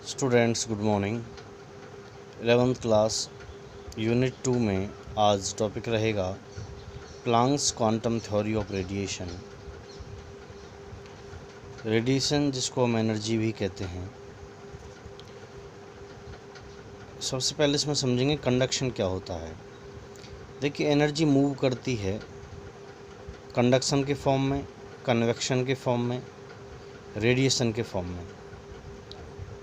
Students good morning. 11th class unit 2 में आज topic रहेगा Planck's quantum theory of radiation. Radiation जिसको हम एनर्जी भी कहते हैं। सबसे पहले इसमें समझेंगे कंडक्शन क्या होता है। देखिए, एनर्जी मूव करती है कंडक्शन के फॉर्म में, कन्वेक्शन के फॉर्म में, रेडिएशन के फॉर्म में।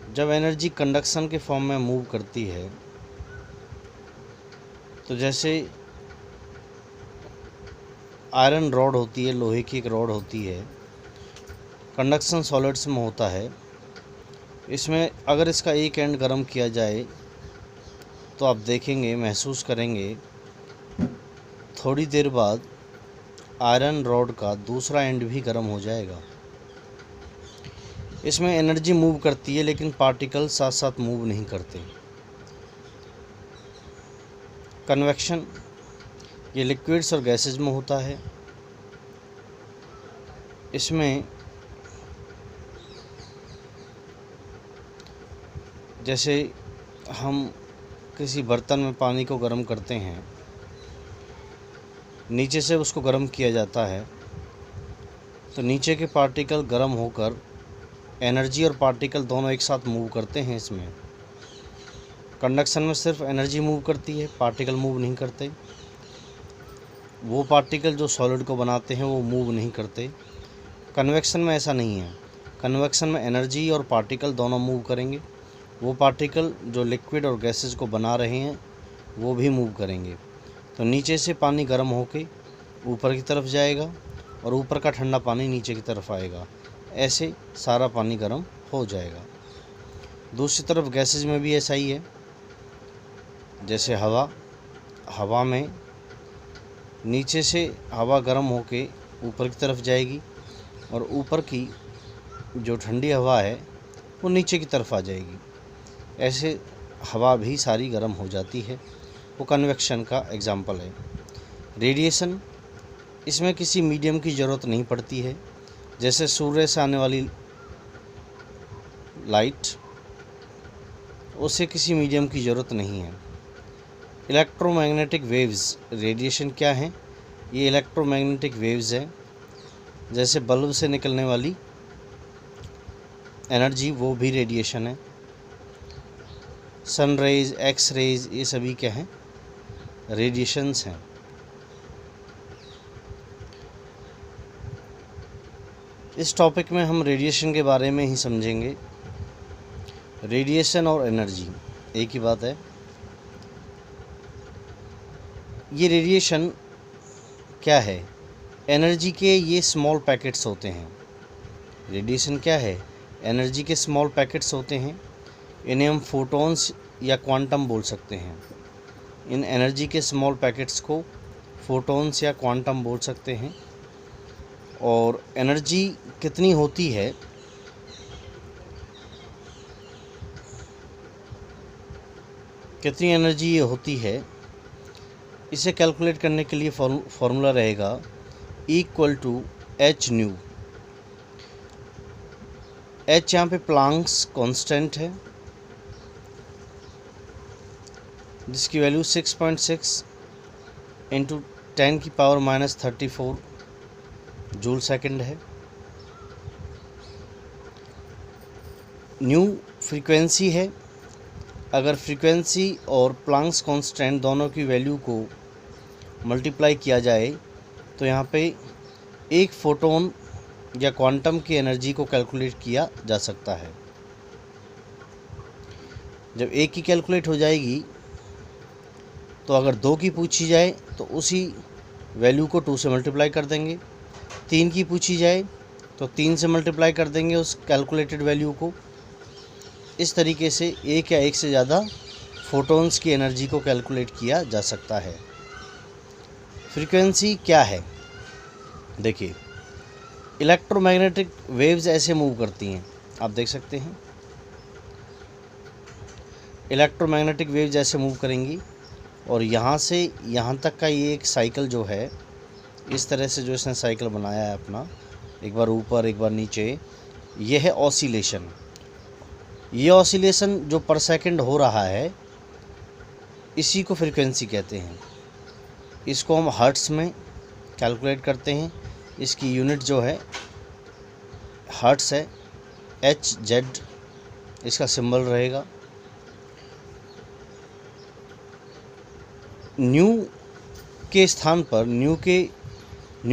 जब एनर्जी कंडक्शन के फॉर्म में मूव करती है तो जैसे आयरन रॉड होती है, लोहे की एक रॉड होती है, कंडक्शन सॉलिड्स में होता है। इसमें अगर इसका एक एंड गर्म किया जाए तो आप देखेंगे, महसूस करेंगे, थोड़ी देर बाद आयरन रॉड का दूसरा एंड भी गर्म हो जाएगा। इसमें एनर्जी मूव करती है लेकिन पार्टिकल साथ साथ मूव नहीं करते। कन्वेक्शन ये लिक्विड्स और गैसेज में होता है। इसमें जैसे हम किसी बर्तन में पानी को गर्म करते हैं, नीचे से उसको गर्म किया जाता है तो नीचे के पार्टिकल गर्म होकर एनर्जी और पार्टिकल दोनों एक साथ मूव करते हैं। इसमें कंडक्शन में सिर्फ एनर्जी मूव करती है, पार्टिकल मूव नहीं करते। वो पार्टिकल जो सॉलिड को बनाते हैं वो मूव नहीं करते। कन्वेक्शन में ऐसा नहीं है। कन्वेक्शन में एनर्जी और पार्टिकल दोनों मूव करेंगे। वो पार्टिकल जो लिक्विड और गैसेस को बना रहे हैं वो भी मूव करेंगे। तो नीचे से पानी गर्म होके ऊपर की तरफ जाएगा और ऊपर का ठंडा पानी नीचे की तरफ आएगा। ऐसे सारा पानी गर्म हो जाएगा। दूसरी तरफ गैसेज में भी ऐसा ही है। जैसे हवा में नीचे से हवा गर्म होके ऊपर की तरफ जाएगी और ऊपर की जो ठंडी हवा है वो नीचे की तरफ आ जाएगी। ऐसे हवा भी सारी गर्म हो जाती है। वो कन्वेक्शन का एग्जाम्पल है। रेडिएशन, इसमें किसी मीडियम की ज़रूरत नहीं पड़ती है। जैसे सूर्य से आने वाली लाइट, उसे किसी मीडियम की ज़रूरत नहीं है। इलेक्ट्रोमैग्नेटिक वेव्स, रेडिएशन क्या है? ये इलेक्ट्रोमैग्नेटिक वेव्स है। जैसे बल्ब से निकलने वाली एनर्जी, वो भी रेडिएशन है। सन रेज, एक्स रेज, ये सभी क्या हैं? रेडिएशंस हैं। इस टॉपिक में हम रेडिएशन के बारे में ही समझेंगे। रेडिएशन और एनर्जी एक ही बात है। ये रेडिएशन क्या है? एनर्जी के ये स्मॉल पैकेट्स होते हैं। रेडिएशन क्या है? एनर्जी के स्मॉल पैकेट्स होते हैं। इन्हें हम फोटॉन्स या क्वांटम बोल सकते हैं। इन एनर्जी के स्मॉल पैकेट्स को फोटॉन्स या क्वांटम बोल सकते हैं। और एनर्जी कितनी होती है? कितनी एनर्जी ये होती है, इसे कैलकुलेट करने के लिए फॉर्मूला रहेगा =h न्यू। h यहाँ पे प्लांक्स कांस्टेंट है जिसकी वैल्यू 6.6 इंटू 10⁻⁻34 जूल सेकंड है। न्यू फ्रीक्वेंसी है। अगर फ्रीक्वेंसी और प्लांक्स कांस्टेंट दोनों की वैल्यू को मल्टीप्लाई किया जाए तो यहाँ पे एक फोटोन या क्वांटम की एनर्जी को कैलकुलेट किया जा सकता है। जब एक की कैलकुलेट हो जाएगी तो अगर दो की पूछी जाए तो उसी वैल्यू को 2 से मल्टीप्लाई कर देंगे। 3 की पूछी जाए तो 3 से मल्टीप्लाई कर देंगे उस कैलकुलेटेड वैल्यू को। इस तरीके से एक या एक से ज़्यादा फोटॉन्स की एनर्जी को कैलकुलेट किया जा सकता है। फ्रीक्वेंसी क्या है? देखिए, इलेक्ट्रोमैग्नेटिक वेव्स ऐसे मूव करती हैं, आप देख सकते हैं। इलेक्ट्रोमैग्नेटिक वेव्स ऐसे मूव करेंगी और यहाँ से यहाँ तक का ये एक साइकिल जो है, इस तरह से जो इसने साइकिल बनाया है अपना, एक बार ऊपर एक बार नीचे, यह है ऑसिलेशन। ये ऑसिलेशन जो पर सेकंड हो रहा है इसी को फ्रीक्वेंसी कहते हैं। इसको हम हर्ट्स में कैलकुलेट करते हैं। इसकी यूनिट जो है हर्ट्स है, HZ इसका सिंबल रहेगा। न्यू के स्थान पर न्यू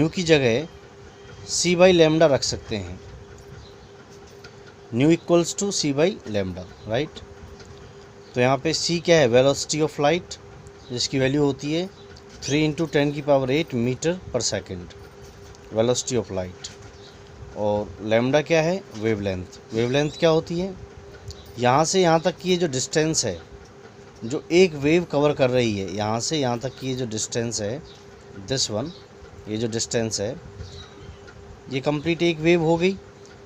की जगह C/λ रख सकते हैं। Nu equals to C/λ, right. तो यहाँ पे C क्या है, वेलोसिटी ऑफ लाइट, जिसकी वैल्यू होती है 3 × 10⁸ metre per second, velocity of light. और लैम्डा क्या है, वेवलेंथ। वेवलेंथ क्या होती है, यहाँ से यहाँ तक की ये जो डिस्टेंस है, जो एक वेव कवर कर रही है, यहाँ से यहाँ तक की ये जो डिस्टेंस है, दिस वन, ये जो डिस्टेंस है, ये कंप्लीट एक वेव हो गई।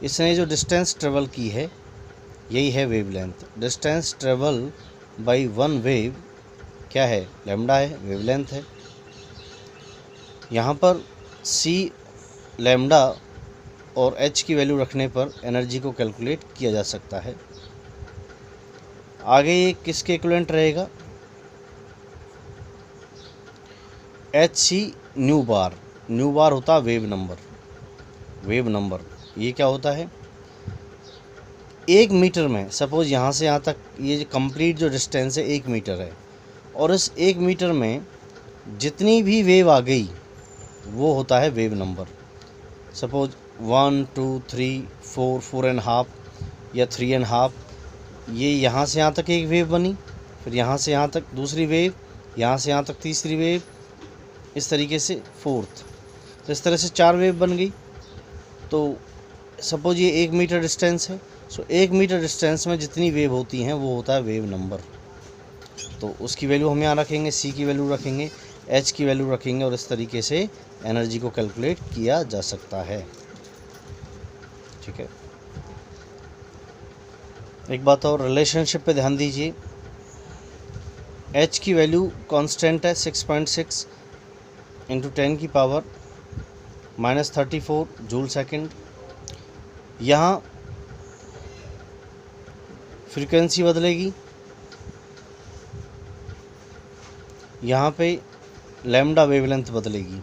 इसने जो डिस्टेंस ट्रेवल की है यही है wavelength. Distance travel by one wave क्या है, लैम्डा है, वेवलेंथ है। यहाँ पर C, लैम्डा और H की वैल्यू रखने पर एनर्जी को कैलकुलेट किया जा सकता है। आगे ये किसके इक्विवेलेंट रहेगा, HC न्यू बार। न्यू बार होता है वेव नंबर। वेव नंबर ये क्या होता है, 1 मीटर में, सपोज यहाँ से यहाँ तक ये कंप्लीट जो डिस्टेंस है 1 मीटर है, और इस 1 मीटर में जितनी भी वेव आ गई वो होता है वेव नंबर। सपोज 1 2 3 4 4.5 या 3.5, ये यहाँ से यहाँ तक एक वेव बनी, फिर यहाँ से यहाँ तक दूसरी वेव, यहाँ से यहाँ तक तीसरी वेव, इस तरीके से फोर्थ। तो इस तरह से 4 वेव बन गई। तो सपोज ये 1 मीटर डिस्टेंस है, सो 1 मीटर डिस्टेंस में जितनी वेव होती हैं वो होता है वेव नंबर। तो उसकी वैल्यू हम यहाँ रखेंगे, C की वैल्यू रखेंगे, H की वैल्यू रखेंगे, और इस तरीके से एनर्जी को कैलकुलेट किया जा सकता है। ठीक है, एक बात और, रिलेशनशिप पे ध्यान दीजिए। H की वैल्यू कांस्टेंट है 6.6 × 10⁻⁻34 जूल सेकंड। यहाँ फ्रीक्वेंसी बदलेगी, यहाँ पे लैम्डा वेवलेंथ बदलेगी।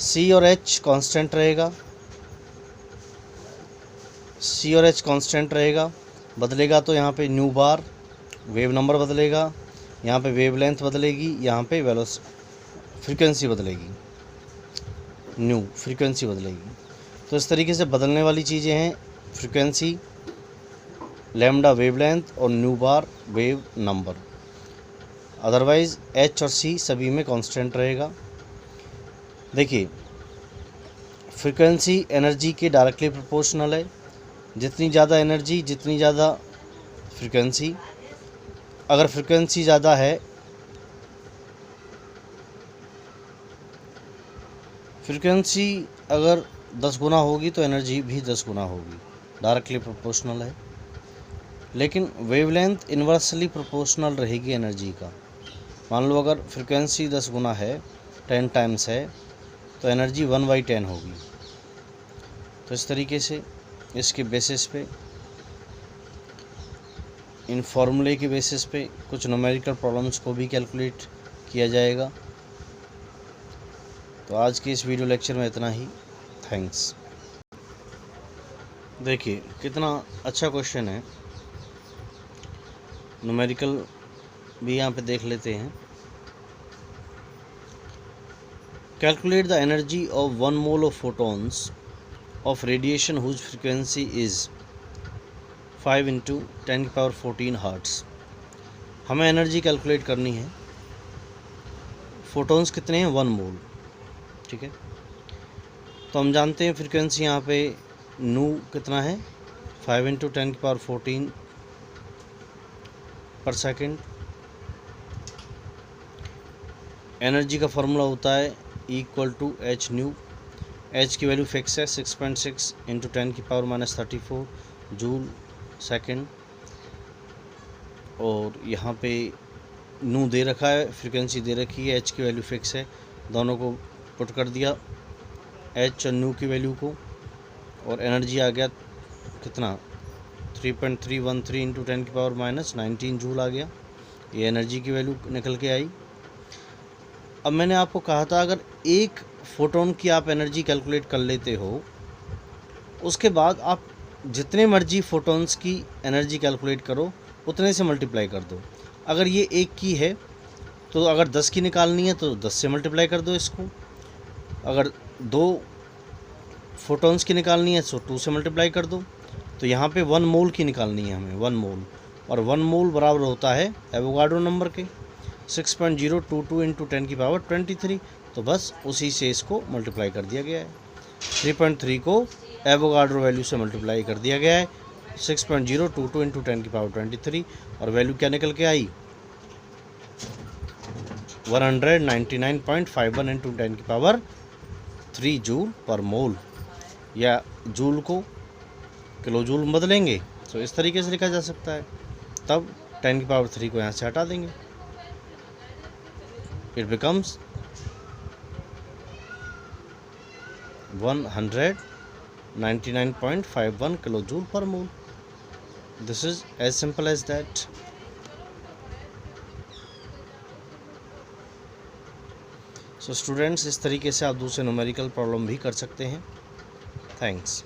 C और H कांस्टेंट रहेगा, C और H कांस्टेंट रहेगा। बदलेगा तो यहाँ पे न्यू बार वेव नंबर बदलेगा, यहाँ पे वेवलेंथ बदलेगी, यहाँ पे फ्रीक्वेंसी बदलेगी, न्यू फ्रीक्वेंसी बदलेगी। तो इस तरीके से बदलने वाली चीज़ें हैं फ्रीक्वेंसी, लैम्डा वेवलेंथ और न्यू बार वेव नंबर। अदरवाइज़ H और C सभी में कांस्टेंट रहेगा। देखिए, फ्रीक्वेंसी एनर्जी के डायरेक्टली प्रोपोर्शनल है। जितनी ज़्यादा एनर्जी जितनी ज़्यादा फ्रीक्वेंसी। अगर फ्रीक्वेंसी ज़्यादा है, फ्रीक्वेंसी अगर 10 गुना होगी तो एनर्जी भी 10 गुना होगी, डायरेक्टली प्रोपोर्शनल है। लेकिन वेवलेंथ इन्वर्सली प्रोपोर्शनल रहेगी एनर्जी का। मान लो अगर फ्रीक्वेंसी 10 गुना है, 10 टाइम्स है, तो एनर्जी 1/10 होगी। तो इस तरीके से इसके बेसिस पे, इन फॉर्मूले के बेसिस पे कुछ न्यूमेरिकल प्रॉब्लम्स को भी कैलकुलेट किया जाएगा। तो आज के इस वीडियो लेक्चर में इतना ही। थैंक्स। देखिए कितना अच्छा क्वेश्चन है, न्यूमेरिकल भी यहाँ पे देख लेते हैं। Calculate the energy of 1 mole of photons of radiation whose frequency is 5 × 10⁻14 hertz. हमें एनर्जी कैलकुलेट करनी है। फोटॉन्स कितने हैं, 1 मोल। ठीक है, तो हम जानते हैं फ्रीक्वेंसी यहाँ पे नू कितना है, 5 × 10⁻14 पर सेकेंड। एनर्जी का फॉर्मूला होता है =H न्यू। H की वैल्यू फिक्स है 6.6 × 10⁻⁻34 जूल सेकंड। और यहाँ पे नू दे रखा है, फ्रीक्वेंसी दे रखी है, H की वैल्यू फिक्स है। दोनों को पुट कर दिया, H और नू की वैल्यू को, और एनर्जी आ गया कितना, 3.313 इंटू 10⁻⁻19 जूल आ गया। ये एनर्जी की वैल्यू निकल के आई। अब मैंने आपको कहा था अगर एक फोटोन की आप एनर्जी कैलकुलेट कर लेते हो, उसके बाद आप जितने मर्जी फोटोन्स की एनर्जी कैलकुलेट करो उतने से मल्टीप्लाई कर दो। अगर ये एक की है तो अगर 10 की निकालनी है तो 10 से मल्टीप्लाई कर दो इसको। अगर 2 फोटोन्स की निकालनी है तो 2 से मल्टीप्लाई कर दो। तो यहाँ पे 1 मोल की निकालनी है हमें, 1 मोल, और 1 मोल बराबर होता है एवोगाड्रो नंबर के 6.022 इंटू 10⁻23। तो बस उसी से इसको मल्टीप्लाई कर दिया गया है। 3.3 को एवोगाड्रो वैल्यू से मल्टीप्लाई कर दिया गया है 6.022 इंटू 10⁻23, और वैल्यू क्या निकल के आई 199.51 इंटू 10⁻3 जूल पर मोल। या जूल को किलो जूल में बदलेंगे तो इस तरीके से लिखा जा सकता है। तब 10⁻3 को यहाँ से हटा देंगे, it becomes 199.51 kilo joule per mole. This is as simple as that. So students, इस तरीके से आप दूसरे न्यूमेरिकल प्रॉब्लम भी कर सकते हैं। थैंक्स।